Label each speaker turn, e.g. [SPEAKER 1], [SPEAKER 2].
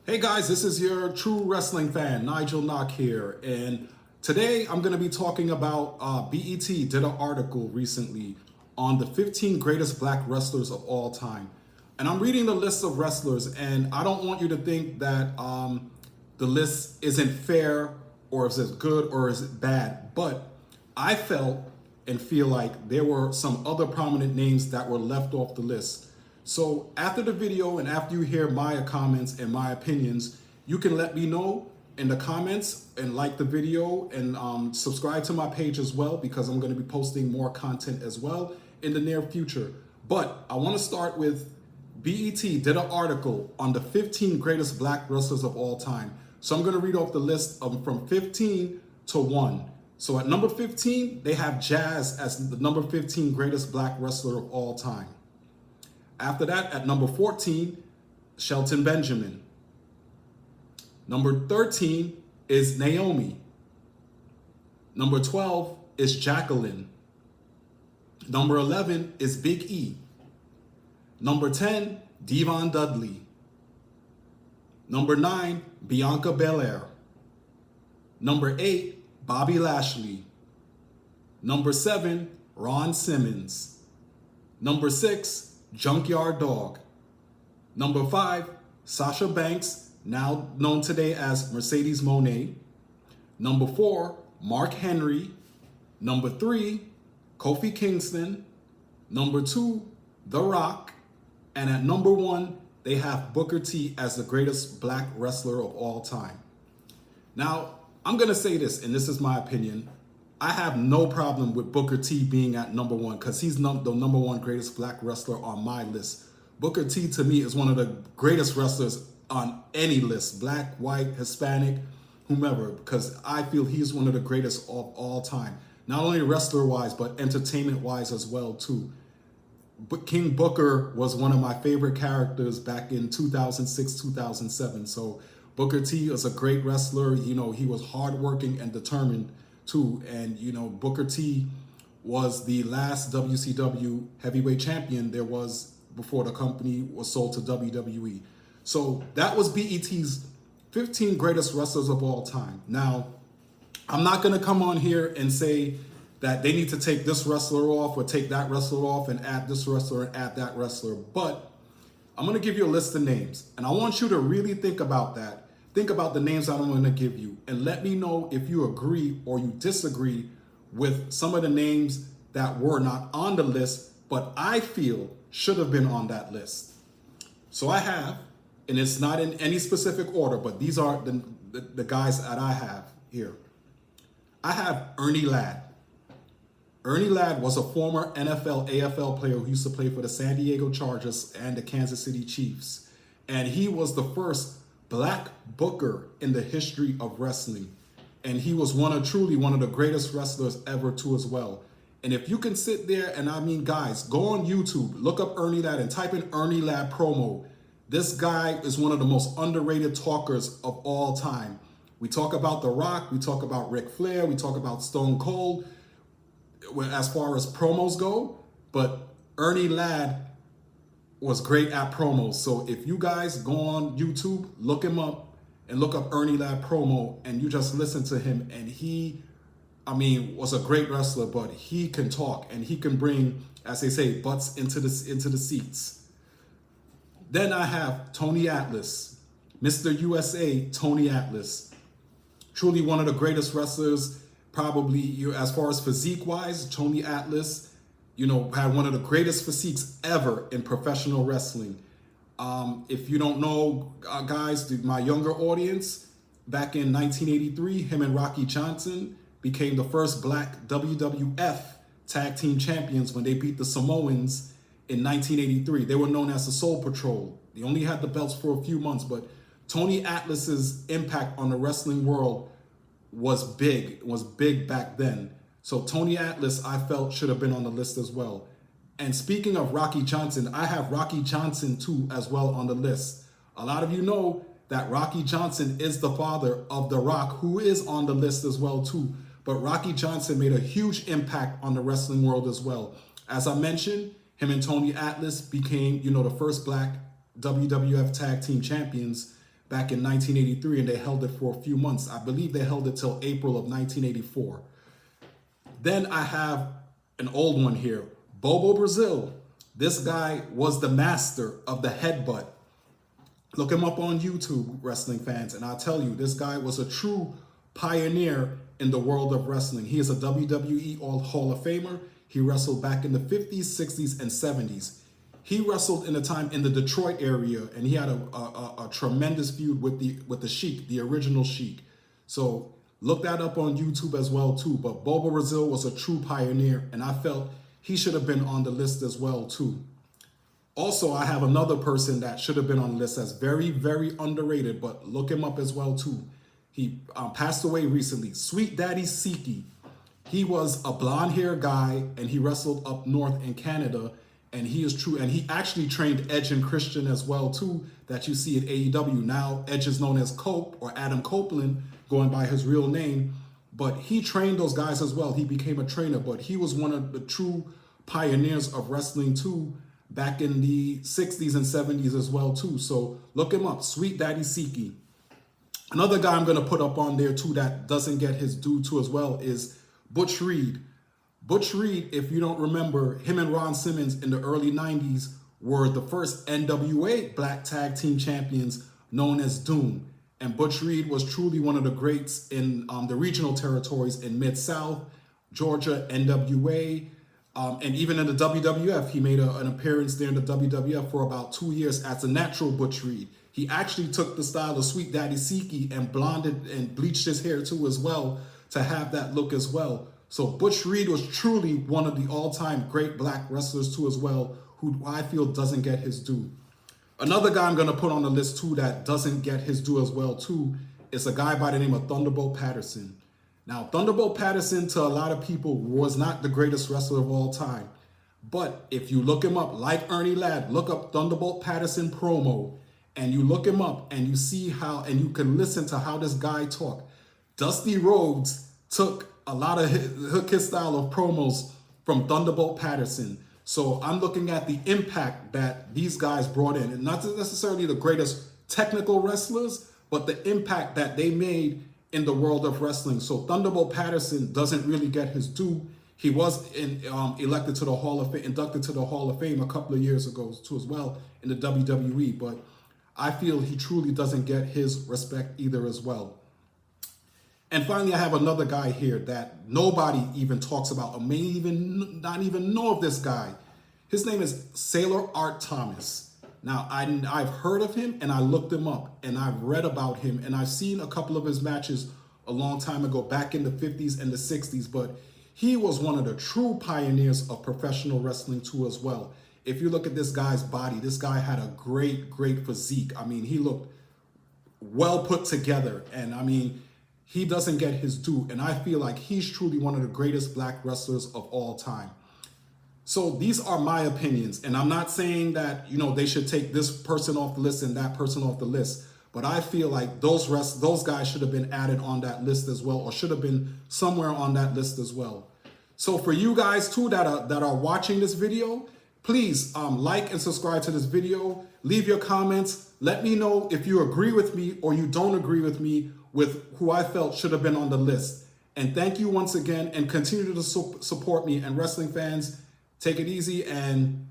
[SPEAKER 1] Hey guys, this is your true wrestling fan, Nigel Knock here, and today I'm going to be talking about BET did an article recently on the 15 greatest black wrestlers of all time. And I'm reading the list of wrestlers, and I don't want you to think that the list isn't fair or is it good or is it bad, but I felt and feel like there were some other prominent names that were left off the list. So after the video and after you hear my comments and my opinions, you can let me know in the comments and like the video and subscribe to my page as well, because I'm going to be posting more content as well in the near future. But I want to start with BET did an article on the 15 greatest black wrestlers of all time. So I'm going to read off the list of from 15 to 1. So at number 15, they have Jazz as the number 15 greatest black wrestler of all time. After that, at number 14, Shelton Benjamin. Number 13 is Naomi. Number 12 is Jacqueline. Number 11 is Big E. Number 10, Devon Dudley. Number 9, Bianca Belair. Number 8, Bobby Lashley. Number 7, Ron Simmons. Number 6, Junkyard Dog. Number 5, Sasha Banks, now known today as Mercedes Moné. Number 4, Mark Henry. Number 3, Kofi Kingston. Number 2, The Rock. And at number 1, they have Booker T as the greatest black wrestler of all time. Now, I'm going to say this, and this is my opinion. I have no problem with Booker T being at number 1 because he's the number 1 greatest black wrestler on my list. Booker T to me is one of the greatest wrestlers on any list, black, white, Hispanic, whomever, because I feel he's one of the greatest of all time. Not only wrestler-wise, but entertainment-wise as well, too. But King Booker was one of my favorite characters back in 2006, 2007. So Booker T is a great wrestler. You know, he was hardworking and determined too. And, you know, Booker T was the last WCW heavyweight champion there was before the company was sold to WWE. So that was BET's 15 greatest wrestlers of all time. Now, I'm not going to come on here and say that they need to take this wrestler off or take that wrestler off and add this wrestler and add that wrestler. But I'm going to give you a list of names. And I want you to really think about that. Think about the names I'm going to give you and let me know if you agree or you disagree with some of the names that were not on the list, but I feel should have been on that list. So I have, and it's not in any specific order, but these are the guys that I have here. I have Ernie Ladd. Ernie Ladd was a former NFL, AFL player who used to play for the San Diego Chargers and the Kansas City Chiefs. And he was the first black booker in the history of wrestling. And he was truly one of the greatest wrestlers ever too as well. And if you can sit there and I mean, guys, go on YouTube, look up Ernie Ladd and type in Ernie Ladd promo. This guy is one of the most underrated talkers of all time. We talk about The Rock, we talk about Ric Flair, we talk about Stone Cold as far as promos go, but Ernie Ladd was great at promos. So if you guys go on YouTube, look him up and look up Ernie Ladd promo and you just listen to him, and he, I mean, was a great wrestler, but he can talk and he can bring, as they say, butts into the seats. Then I have Tony Atlas, Mr. USA, Tony Atlas. Truly one of the greatest wrestlers, probably as far as physique-wise. Tony Atlas, you know, had one of the greatest physiques ever in professional wrestling. If you don't know, guys, my younger audience, back in 1983, him and Rocky Johnson became the first black WWF tag team champions when they beat the Samoans in 1983. They were known as the Soul Patrol. They only had the belts for a few months, but Tony Atlas's impact on the wrestling world was big back then. So Tony Atlas, I felt, should have been on the list as well. And speaking of Rocky Johnson, I have Rocky Johnson too as well on the list. A lot of you know that Rocky Johnson is the father of The Rock, who is on the list as well too. But Rocky Johnson made a huge impact on the wrestling world as well. As I mentioned, him and Tony Atlas became, you know, the first black WWF tag team champions back in 1983, and they held it for a few months. I believe they held it till April of 1984. Then I have an old one here, Bobo Brazil. This guy was the master of the headbutt. Look him up on YouTube, wrestling fans, and I'll tell you, this guy was a true pioneer in the world of wrestling. He is a WWE Hall of Famer. He wrestled back in the 50s, 60s, and 70s. He wrestled in a time in the Detroit area, and he had a tremendous feud with the Sheik, the original Sheik. So look that up on YouTube as well too. But Bobo Brazil was a true pioneer, and I felt he should have been on the list as well too. Also, I have another person that should have been on the list that's very, very underrated, but look him up as well too. He passed away recently. Sweet Daddy Siki. He was a blonde hair guy, and he wrestled up north in Canada. And he is true. And he actually trained Edge and Christian as well too, that you see at AEW. Now Edge is known as Cope, or Adam Copeland, going by his real name. But he trained those guys as well. He became a trainer, but he was one of the true pioneers of wrestling too, back in the 60s and 70s as well too. So look him up, Sweet Daddy Siki. Another guy I'm going to put up on there too that doesn't get his due too as well is Butch Reed. Butch Reed, if you don't remember, him and Ron Simmons in the early 90s were the first NWA Black Tag Team Champions, known as Doom. And Butch Reed was truly one of the greats in the regional territories in Mid-South, Georgia, NWA, and even in the WWF. He made an appearance there in the WWF for about 2 years as a natural Butch Reed. He actually took the style of Sweet Daddy Siki and blonded and bleached his hair too as well to have that look as well. So Butch Reed was truly one of the all-time great black wrestlers too as well, who I feel doesn't get his due. Another guy I'm going to put on the list too that doesn't get his due as well too is a guy by the name of Thunderbolt Patterson. Now, Thunderbolt Patterson to a lot of people was not the greatest wrestler of all time. But if you look him up, like Ernie Ladd, look up Thunderbolt Patterson promo, and you look him up and you see how, and you can listen to how this guy talked. Dusty Rhodes took a lot of his style of promos from Thunderbolt Patterson. So I'm looking at the impact that these guys brought in, and not necessarily the greatest technical wrestlers, but the impact that they made in the world of wrestling. So Thunderbolt Patterson doesn't really get his due. He was elected to the Hall of Fame, inducted to the Hall of Fame a couple of years ago too as well in the WWE, but I feel he truly doesn't get his respect either as well. And finally, I have another guy here that nobody even talks about, or may even not even know of this guy. His name is Sailor Art Thomas. Now, I've heard of him, and I looked him up, and I've read about him, and I've seen a couple of his matches a long time ago, back in the 50s and the 60s, but he was one of the true pioneers of professional wrestling too as well. If you look at this guy's body, this guy had a great, great physique. I mean, he looked well put together, and I mean, he doesn't get his due, and I feel like he's truly one of the greatest black wrestlers of all time. So these are my opinions, and I'm not saying that, you know, they should take this person off the list and that person off the list, but I feel like those guys should have been added on that list as well, or should have been somewhere on that list as well. So for you guys too that are watching this video, please like and subscribe to this video. Leave your comments. Let me know if you agree with me or you don't agree with me with who I felt should have been on the list. And thank you once again, and continue to support me. And wrestling fans, take it easy and